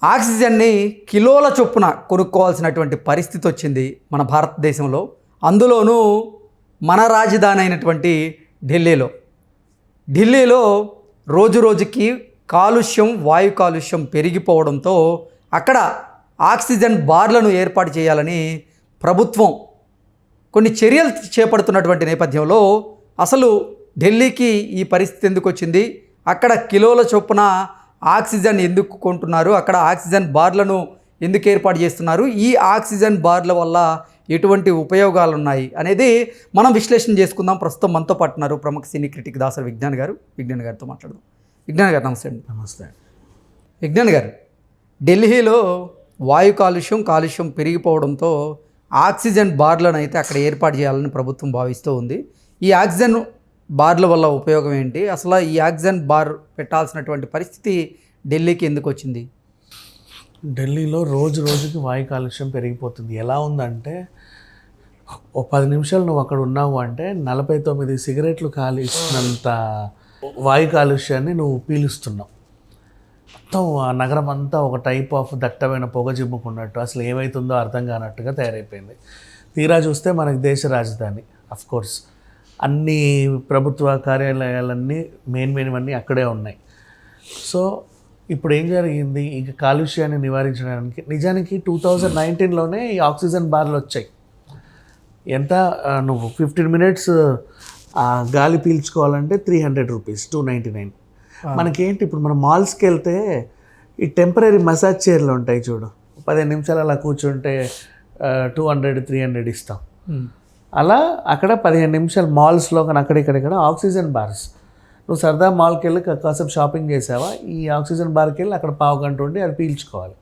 ఆక్సిజన్ని కిలోల చొప్పున కొనుక్కోవాల్సినటువంటి పరిస్థితి వచ్చింది మన భారతదేశంలో. అందులోనూ మన రాజధాని అయినటువంటి ఢిల్లీలో రోజు రోజుకి వాయు కాలుష్యం పెరిగిపోవడంతో అక్కడ ఆక్సిజన్ బార్లను ఏర్పాటు చేయాలని ప్రభుత్వం కొన్ని చర్యలు చేపడుతున్నటువంటి నేపథ్యంలో అసలు ఢిల్లీకి ఈ పరిస్థితి ఎందుకు వచ్చింది, అక్కడ కిలోల చొప్పున ఆక్సిజన్ ఎందుకు కొంటున్నారు, అక్కడ ఆక్సిజన్ బార్లను ఎందుకు ఏర్పాటు చేస్తున్నారు, ఈ ఆక్సిజన్ బార్ల వల్ల ఎటువంటి ఉపయోగాలు ఉన్నాయి అనేది మనం విశ్లేషణ చేసుకుందాం. ప్రస్తుతం మనతో పాటున్నారు ప్రముఖ సినీ క్రిటిక్ దాసరి విజ్ఞాన్ గారితో మాట్లాడదాం. విజ్ఞాన్ గారు నమస్తే అండి. నమస్తే. విజ్ఞాన్ గారు, ఢిల్లీలో వాయు కాలుష్యం పెరిగిపోవడంతో ఆక్సిజన్ బార్లను అయితే అక్కడ ఏర్పాటు చేయాలని ప్రభుత్వం భావిస్తూ ఉంది. ఈ ఆక్సిజన్ బార్ల వల్ల ఉపయోగం ఏంటి, అసలు ఈ ఆక్సిజన్ బార్ పెట్టాల్సినటువంటి పరిస్థితి ఢిల్లీకి ఎందుకు వచ్చింది? ఢిల్లీలో రోజుకి వాయు కాలుష్యం పెరిగిపోతుంది. ఎలా ఉందంటే ఓ 10 నిమిషాలు నువ్వు అక్కడ ఉన్నావు అంటే 49 సిగరెట్లు కాలుస్తున్నంత వాయు కాలుష్యాన్ని నువ్వు పీలుస్తున్నావు. మొత్తం ఆ నగరం అంతా ఒక టైప్ ఆఫ్ దట్టమైన పొగ జిమ్ముకున్నట్టు, అసలు ఏమవుతుందో అర్థం కానట్టుగా తయారైపోయింది. తీరా చూస్తే మనకి దేశ రాజధాని, అఫ్కోర్స్ అన్ని ప్రభుత్వ కార్యాలయాలన్నీ మెయిన్వన్నీ అక్కడే ఉన్నాయి. సో ఇప్పుడు ఏం జరిగింది, ఇంకా కాలుష్యాన్ని నివారించడానికి నిజానికి 2019లోనే ఈ ఆక్సిజన్ బార్లు వచ్చాయి. ఎంత నువ్వు 15 మినిట్స్ గాలి పీల్చుకోవాలంటే 300 రూపీస్, 299. మనకేంటి ఇప్పుడు మనం మాల్స్కి వెళ్తే ఈ టెంపరీ మసాజ్ చైర్లు ఉంటాయి చూడు, 15 నిమిషాలు అలా కూర్చుంటే 200, 300 ఇస్తాం. అలా అక్కడ 15 నిమిషాలు మాల్స్లో కానీ అక్కడిక్కడ ఆక్సిజన్ బార్స్. నువ్వు సరదా మాల్కి వెళ్ళి కాసేపు షాపింగ్ చేసావా, ఈ ఆక్సిజన్ బార్కి వెళ్ళి అక్కడ పావు గంట ఉండి అది పీల్చుకోవాలి.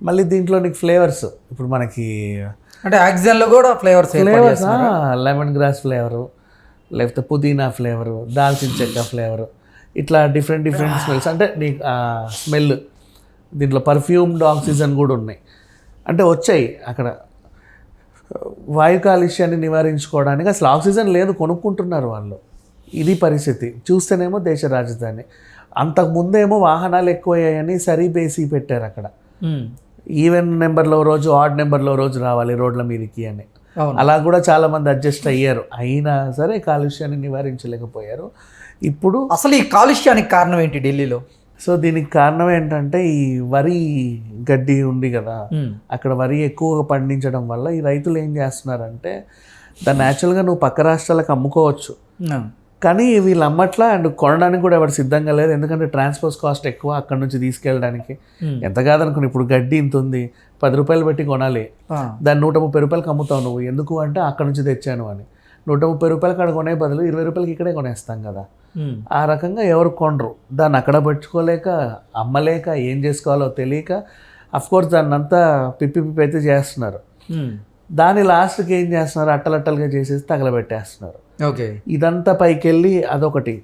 మళ్ళీ దీంట్లో నీకు ఫ్లేవర్స్, ఇప్పుడు మనకి అంటే ఆక్సిజన్లో కూడా ఫ్లేవర్స్ లెమన్ గ్రాస్ ఫ్లేవరు, లేకపోతే పుదీనా ఫ్లేవరు, దాల్చిన చెక్క ఫ్లేవరు, ఇట్లా డిఫరెంట్ స్మెల్స్. అంటే నీకు స్మెల్ దీంట్లో పర్ఫ్యూమ్డ్ ఆక్సిజన్ కూడా ఉన్నాయి. అంటే వచ్చాయి అక్కడ వాయు కాలుష్యాన్ని నివారించుకోవడానికి. అసలు ఆక్సిజన్ లేదు, కొనుక్కుంటున్నారు వాళ్ళు. ఇది పరిస్థితి. చూస్తేనేమో దేశ రాజధాని. అంతకుముందేమో వాహనాలు ఎక్కువయ్యాయని సరిబేసి పెట్టారు అక్కడ. ఈవెన్ నెంబర్లో రోజు, ఆడ్ నెంబర్లో రోజు రావాలి రోడ్ల మీదకి అని. అలా కూడా చాలామంది అడ్జస్ట్ అయ్యారు. అయినా సరే కాలుష్యాన్ని నివారించలేకపోయారు. ఇప్పుడు అసలు ఈ కాలుష్యానికి కారణం ఏంటి ఢిల్లీలో? సో దీనికి కారణం ఏంటంటే ఈ వరి గడ్డి ఉంది కదా, అక్కడ వరి ఎక్కువగా పండించడం వల్ల ఈ రైతులు ఏం చేస్తున్నారంటే దాన్ని న్యాచురల్గా నువ్వు పక్క రాష్ట్రాలకు అమ్ముకోవచ్చు, కానీ వీళ్ళు అమ్మట్లా. అండ్ కొనడానికి కూడా ఎవరు సిద్ధంగా లేదు, ఎందుకంటే ట్రాన్స్పోర్ట్ కాస్ట్ ఎక్కువ అక్కడ నుంచి తీసుకెళ్ళడానికి. ఎంత కాదనుకుని ఇప్పుడు గడ్డి ఇంత ఉంది, 10 రూపాయలు పెట్టి కొనాలి, దాన్ని 130 రూపాయలకి అమ్ముతావు నువ్వు. ఎందుకు అంటే అక్కడ నుంచి తెచ్చాను అని. 130 రూపాయలకి అక్కడ కొనే బదులు 20 రూపాయలకి ఇక్కడే కొనేస్తాం కదా. ఆ రకంగా ఎవరు కొనరు. దాన్ని అక్కడ పెట్టుకోలేక, అమ్మలేక, ఏం చేసుకోవాలో తెలియక అఫ్కోర్స్ దాన్ని అంతా పిప్పి అయితే చేస్తున్నారు. దాని లాస్ట్కి ఏం చేస్తున్నారు, అట్టలట్టలుగా చేసేసి తగలబెట్టేస్తున్నారు. ఓకే, ఇదంతా పైకి వెళ్ళి అదొకటి.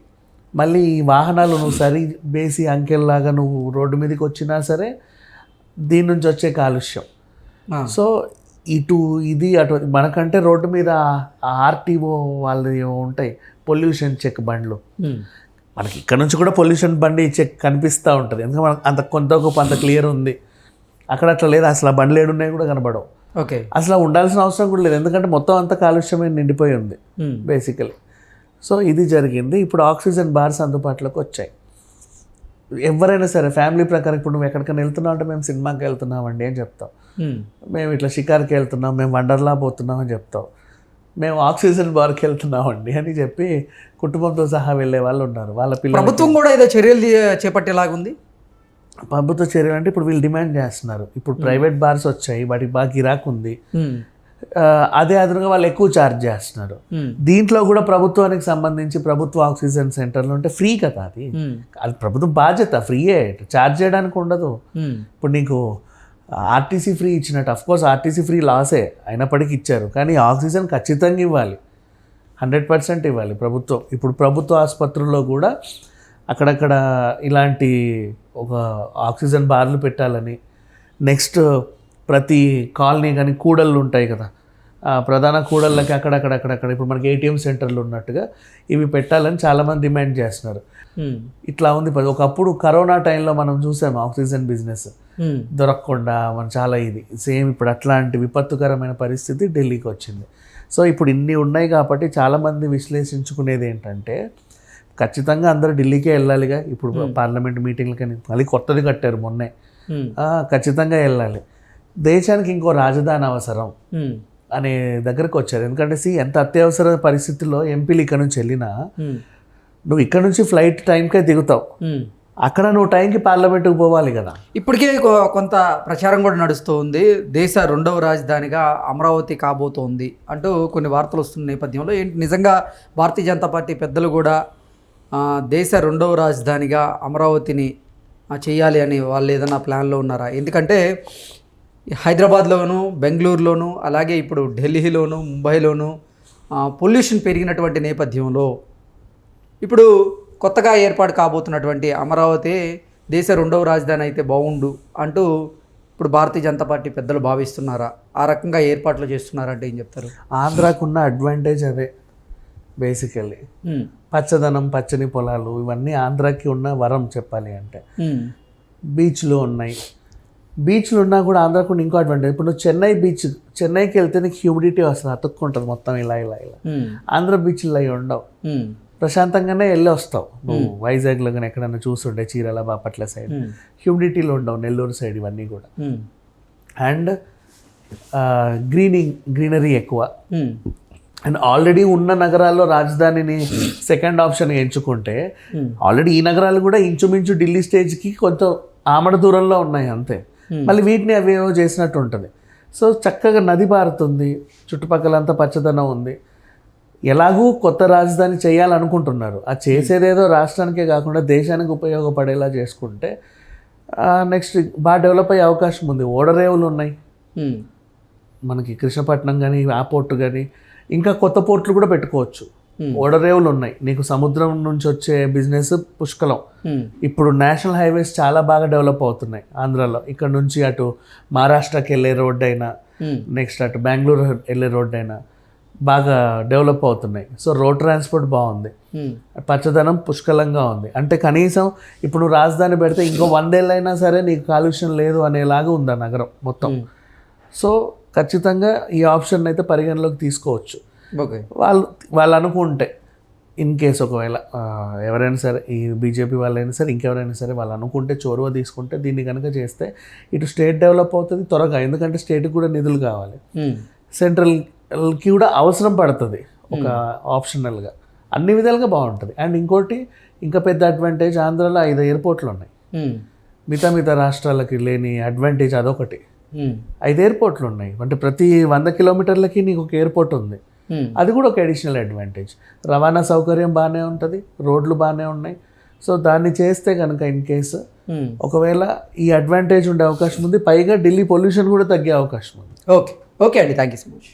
మళ్ళీ ఈ వాహనాలు నువ్వు సరి బేసి అంకెల్లాగా నువ్వు రోడ్డు మీదకి వచ్చినా సరే దీని నుంచి వచ్చే కాలుష్యం. సో ఇటు ఇది అటు. మనకంటే రోడ్డు మీద ఆర్టీఓ వాళ్ళది ఉంటాయి, పొల్యూషన్ చెక్ బండ్లు. మనకి ఇక్కడ నుంచి కూడా పొల్యూషన్ బండి చెక్ కనిపిస్తూ ఉంటుంది, ఎందుకంటే మనకు అంత కొంత గొప్ప అంత క్లియర్ ఉంది. అక్కడ అట్లా లేదు, అసలు ఆ బండ్లు ఏడున్నాయి కూడా కనబడవు. ఓకే, అసలు ఉండాల్సిన అవసరం కూడా లేదు, ఎందుకంటే మొత్తం అంతా కాలుష్యమే నిండిపోయి ఉంది బేసికలీ. సో ఇది జరిగింది. ఇప్పుడు ఆక్సిజన్ బార్స్ అందుబాటులోకి వచ్చాయి. ఎవరైనా సరే ఫ్యామిలీ ప్రకారం, ఇప్పుడు నువ్వు ఎక్కడికైనా వెళ్తున్నావు అంటే మేము సినిమాకి వెళ్తున్నామండి అని చెప్తావు, మేము ఇట్లా షికార్కి వెళ్తున్నాం, మేము వండర్లా పోతున్నాం అని చెప్తావు, మేము ఆక్సిజన్ బార్కి వెళ్తున్నామండి అని చెప్పి కుటుంబంతో సహా వెళ్ళే వాళ్ళు ఉన్నారు. వాళ్ళ పిల్లలు. ప్రభుత్వం కూడా ఏదో చర్యలు చేపట్టేలాగుంది. ప్రభుత్వ చర్యలు అంటే ఇప్పుడు వీళ్ళు డిమాండ్ చేస్తున్నారు. ఇప్పుడు ప్రైవేట్ బార్స్ వచ్చాయి, వాటికి బాగా గిరాకు ఉంది. అదే అదనంగా వాళ్ళు ఎక్కువ ఛార్జ్ చేస్తున్నారు. దీంట్లో కూడా ప్రభుత్వానికి సంబంధించి ప్రభుత్వ ఆక్సిజన్ సెంటర్లు ఉంటే ఫ్రీ కదా, అది ప్రభుత్వం బాధ్యత, ఫ్రీయే, ఛార్జ్ చేయడానికి ఉండదు. ఇప్పుడు నీకు ఆర్టీసీ ఫ్రీ ఇచ్చినట్టు, అఫ్కోర్స్ ఆర్టీసీ ఫ్రీ లాసే అయినప్పటికీ ఇచ్చారు, కానీ ఆక్సిజన్ ఖచ్చితంగా ఇవ్వాలి, 100% ఇవ్వాలి ప్రభుత్వం. ఇప్పుడు ప్రభుత్వ ఆసుపత్రుల్లో కూడా అక్కడక్కడ ఇలాంటి ఒక ఆక్సిజన్ బార్లు పెట్టాలని. నెక్స్ట్ ప్రతి కాలనీ కానీ కూడళ్ళు ఉంటాయి కదా, ప్రధాన కూడళ్ళకి అక్కడక్కడ ఇప్పుడు మనకి ఏటీఎం సెంటర్లు ఉన్నట్టుగా ఇవి పెట్టాలని చాలామంది డిమాండ్ చేస్తున్నారు. ఇట్లా ఉంది. ఒకప్పుడు కరోనా టైంలో మనం చూసాము ఆక్సిజన్ బిజినెస్. దొరకకుండా మన చాలా ఇది సేమ్ ఇప్పుడు అట్లాంటి విపత్తుకరమైన పరిస్థితి ఢిల్లీకి వచ్చింది. సో ఇప్పుడు ఇన్ని ఉన్నాయి కాబట్టి చాలామంది విశ్లేషించుకునేది ఏంటంటే ఖచ్చితంగా అందరూ ఢిల్లీకే వెళ్ళాలిగా. ఇప్పుడు పార్లమెంట్ మీటింగ్లకని మళ్ళీ కొత్తది కట్టారు మొన్నే, ఖచ్చితంగా వెళ్ళాలి. దేశానికి ఇంకో రాజధాని అవసరం అనే దగ్గరకు వచ్చారు. ఎందుకంటే ఎంత అత్యవసర పరిస్థితుల్లో ఎంపీలు ఇక్కడ నుంచి వెళ్ళినా నువ్వు ఇక్కడ నుంచి ఫ్లైట్ టైంకే దిగుతావు, అక్కడ నువ్వు టైంకి పార్లమెంట్కి పోవాలి కదా. ఇప్పటికే కొంత ప్రచారం కూడా నడుస్తూ ఉంది, దేశ రెండవ రాజధానిగా అమరావతి కాబోతోంది అంటూ కొన్ని వార్తలు వస్తున్న నేపథ్యంలో ఏంటి నిజంగా భారతీయ జనతా పార్టీ పెద్దలు కూడా దేశ రెండవ రాజధానిగా అమరావతిని చేయాలి అని వాళ్ళు ఏదైనా ప్లాన్లో ఉన్నారా? ఎందుకంటే హైదరాబాద్లోను, బెంగళూరులోను, అలాగే ఇప్పుడు ఢిల్లీలోను, ముంబైలోను పొల్యూషన్ పెరిగినటువంటి నేపథ్యంలో ఇప్పుడు కొత్తగా ఏర్పాటు కాబోతున్నటువంటి అమరావతి దేశ రెండవ రాజధాని అయితే బాగుండు అంటూ ఇప్పుడు భారతీయ జనతా పార్టీ పెద్దలు భావిస్తున్నారా? ఆ రకంగా ఏర్పాట్లు చేస్తున్నారంటే ఏం చెప్తారు? ఆంధ్రాకున్న అడ్వాంటేజ్ అదే బేసికల్లీ, పచ్చదనం, పచ్చని పొలాలు, ఇవన్నీ ఆంధ్రాకి ఉన్న వరం చెప్పాలి అంటే. బీచ్లు ఉన్నాయి, బీచ్లు ఉన్నా కూడా ఆంధ్రాకు ఇంకో అడ్వాంటేజ్. ఇప్పుడు నువ్వు చెన్నైకి వెళ్తే నీకు హ్యూమిడిటీ వస్తుంది, అతుక్కుంటుంది మొత్తం ఇలా ఇలా ఇలా. ఆంధ్ర బీచ్లు అవి ఉండవు, ప్రశాంతంగానే వెళ్ళి వస్తావు. నువ్వు వైజాగ్లో కానీ ఎక్కడైనా చూస్తుండే చీరాల, బాపట్ల సైడ్ హ్యూమిడిటీలో ఉండవు, నెల్లూరు సైడ్ ఇవన్నీ కూడా. అండ్ గ్రీనరీ ఎక్కువ. అండ్ ఆల్రెడీ ఉన్న నగరాల్లో రాజధానిని సెకండ్ ఆప్షన్ ఎంచుకుంటే ఆల్రెడీ ఈ నగరాలు కూడా ఇంచుమించు ఢిల్లీ స్టేజ్కి కొంచెం ఆమడ దూరంలో ఉన్నాయి అంతే. మళ్ళీ వీటిని అవేవో చేసినట్టు ఉంటుంది. సో చక్కగా నది పారుతుంది, చుట్టుపక్కలంతా పచ్చదనం ఉంది. ఎలాగూ కొత్త రాజధాని చేయాలనుకుంటున్నారు, ఆ చేసేదేదో రాష్ట్రానికే కాకుండా దేశానికి ఉపయోగపడేలా చేసుకుంటే నెక్స్ట్ బాగా డెవలప్ అయ్యే అవకాశం ఉంది. ఓడరేవులు ఉన్నాయి మనకి, కృష్ణపట్నం కానీ, ఆ పోర్టు కానీ, ఇంకా కొత్త పోర్ట్లు కూడా పెట్టుకోవచ్చు. ఓడరేవులు ఉన్నాయి, నీకు సముద్రం నుంచి వచ్చే బిజినెస్ పుష్కలం. ఇప్పుడు నేషనల్ హైవేస్ చాలా బాగా డెవలప్ అవుతున్నాయి ఆంధ్రాలో. ఇక్కడ నుంచి అటు మహారాష్ట్రకి వెళ్ళే రోడ్డు అయినా, నెక్స్ట్ అటు బెంగళూరు వెళ్ళే రోడ్డు అయినా బాగా డెవలప్ అవుతున్నాయి. సో రోడ్ ట్రాన్స్పోర్ట్ బాగుంది, పచ్చదనం పుష్కలంగా ఉంది. అంటే కనీసం ఇప్పుడు నువ్వు రాజధాని పెడితే ఇంకో 100 ఏళ్ళైనా సరే నీకు కాలుష్యం లేదు అనేలాగా ఉంది ఆ నగరం మొత్తం. సో ఖచ్చితంగా ఈ ఆప్షన్ అయితే పరిగణలోకి తీసుకోవచ్చు. ఓకే, వాళ్ళు అనుకుంటే, ఇన్ కేస్ ఒకవేళ ఎవరైనా సరే, ఈ బీజేపీ వాళ్ళైనా సరే ఇంకెవరైనా సరే వాళ్ళు అనుకుంటే, చొరవ తీసుకుంటే, దీన్ని కనుక చేస్తే ఇటు స్టేట్ డెవలప్ అవుతుంది త్వరగా. ఎందుకంటే స్టేట్కి కూడా నిధులు కావాలి, సెంట్రల్కి కూడా అవసరం పడుతుంది ఒక ఆప్షనల్గా. అన్ని విధాలుగా బాగుంటుంది. అండ్ ఇంకోటి ఇంకా పెద్ద అడ్వాంటేజ్, ఆంధ్రాలో 5 ఎయిర్పోర్ట్లు ఉన్నాయి. మిగతా రాష్ట్రాలకి లేని అడ్వాంటేజ్ అదొకటి. 5 ఎయిర్పోర్ట్లు ఉన్నాయి, అంటే ప్రతి 100 కిలోమీటర్లకి నీకు ఒక ఎయిర్పోర్ట్ ఉంది. అది కూడా ఒక అడిషనల్ అడ్వాంటేజ్. రవాణా సౌకర్యం బాగానే ఉంటుంది, రోడ్లు బాగానే ఉన్నాయి. సో దాన్ని చేస్తే కనుక ఇన్ కేసు ఒకవేళ ఈ అడ్వాంటేజ్ ఉండే అవకాశం ఉంది. పైగా ఢిల్లీ పొల్యూషన్ కూడా తగ్గే అవకాశం ఉంది. ఓకే ఓకే అండి, థ్యాంక్ యూ సో మచ్.